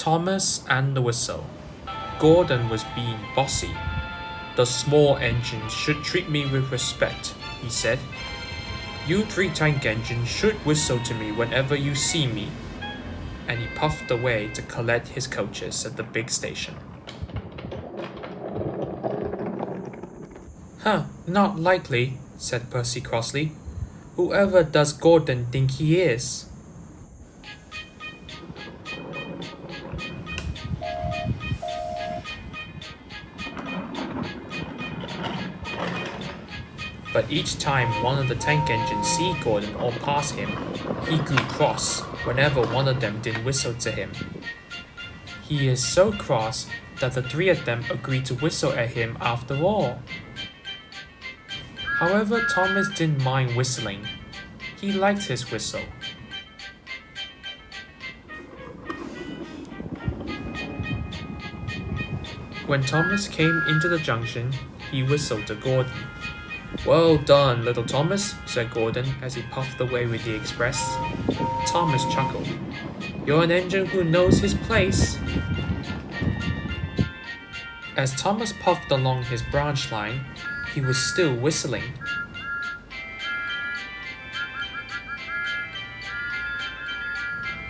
Thomas and the whistle. Gordon was being bossy. "The small engines should treat me with respect," he said. "You three tank engines should whistle to me whenever you see me." And he puffed away to collect his coaches at the big station. Not likely," said Percy crossly. "Whoever does Gordon think he is?" But each time one of the tank engines see Gordon or pass him, he grew cross whenever one of them didn't whistle to him. He is so cross that the three of them agreed to whistle at him after all. However, Thomas didn't mind whistling. He liked his whistle. When Thomas came into the junction, he whistled to Gordon. "Well done, little Thomas," said Gordon as he puffed away with the express. Thomas chuckled. "You're an engine who knows his place." As Thomas puffed along his branch line, he was still whistling.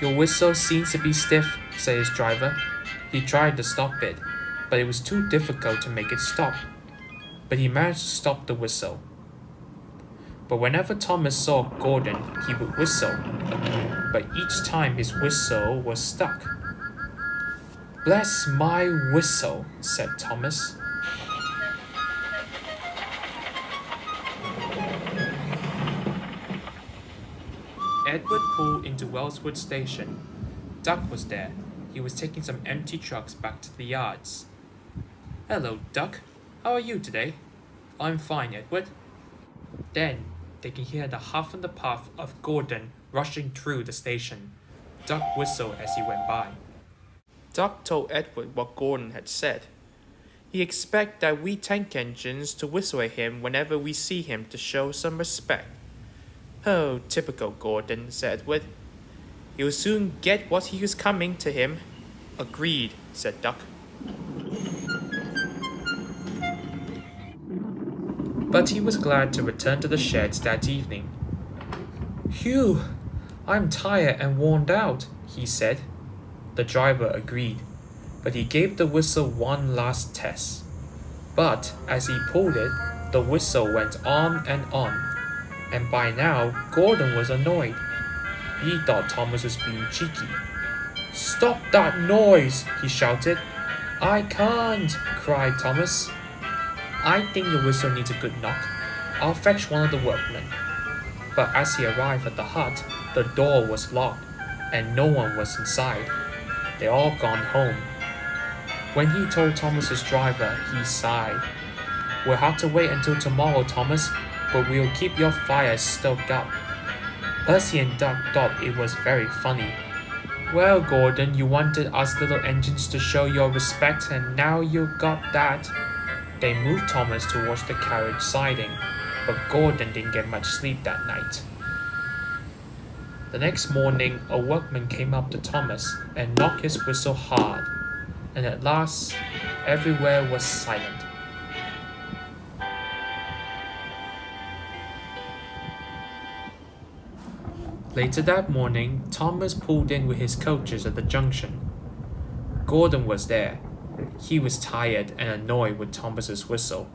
"Your whistle seems to be stiff," said his driver. He tried to stop it, but it was too difficult to make it stop. But he managed to stop the whistle. But whenever Thomas saw Gordon, he would whistle, but each time his whistle was stuck. "Bless my whistle," said Thomas. Edward pulled into Wellswood Station. Duck was there. He was taking some empty trucks back to the yards. "Hello, Duck. How are you today?" "I'm fine, Edward." Then they could hear the huff and the puff of Gordon rushing through the station. Duck whistled as he went by. Duck told Edward what Gordon had said. "He expects that we tank engines to whistle at him whenever we see him to show some respect." "Oh, typical Gordon," said Edward. "He'll soon get what he was coming to him." "Agreed," said Duck. But he was glad to return to the sheds that evening. "Phew, I'm tired and worn out," he said. The driver agreed, but he gave the whistle one last test. But as he pulled it, the whistle went on, and by now Gordon was annoyed. He thought Thomas was being cheeky. "Stop that noise!" he shouted. "I can't!" cried Thomas. "I think your whistle needs a good knock. I'll fetch one of the workmen." But as he arrived at the hut, the door was locked, and no one was inside. They all gone home. When he told Thomas's driver, he sighed. "We'll have to wait until tomorrow, Thomas, but we'll keep your fire stoked up." Percy and Duck thought it was very funny. "Well, Gordon, you wanted us little engines to show your respect, and now you got that." They moved Thomas towards the carriage siding, but Gordon didn't get much sleep that night. The next morning, a workman came up to Thomas and knocked his whistle hard, and at last, everywhere was silent. Later that morning, Thomas pulled in with his coaches at the junction. Gordon was there. He was tired and annoyed with Thomas's whistle.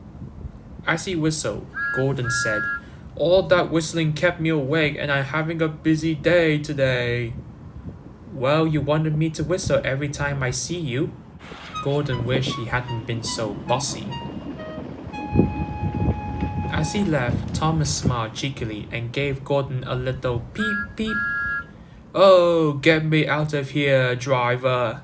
As he whistled, Gordon said, "All that whistling kept me awake and I'm having a busy day today." "Well, you wanted me to whistle every time I see you." Gordon wished he hadn't been so bossy. As he left, Thomas smiled cheekily and gave Gordon a little peep peep. "Oh, get me out of here, driver."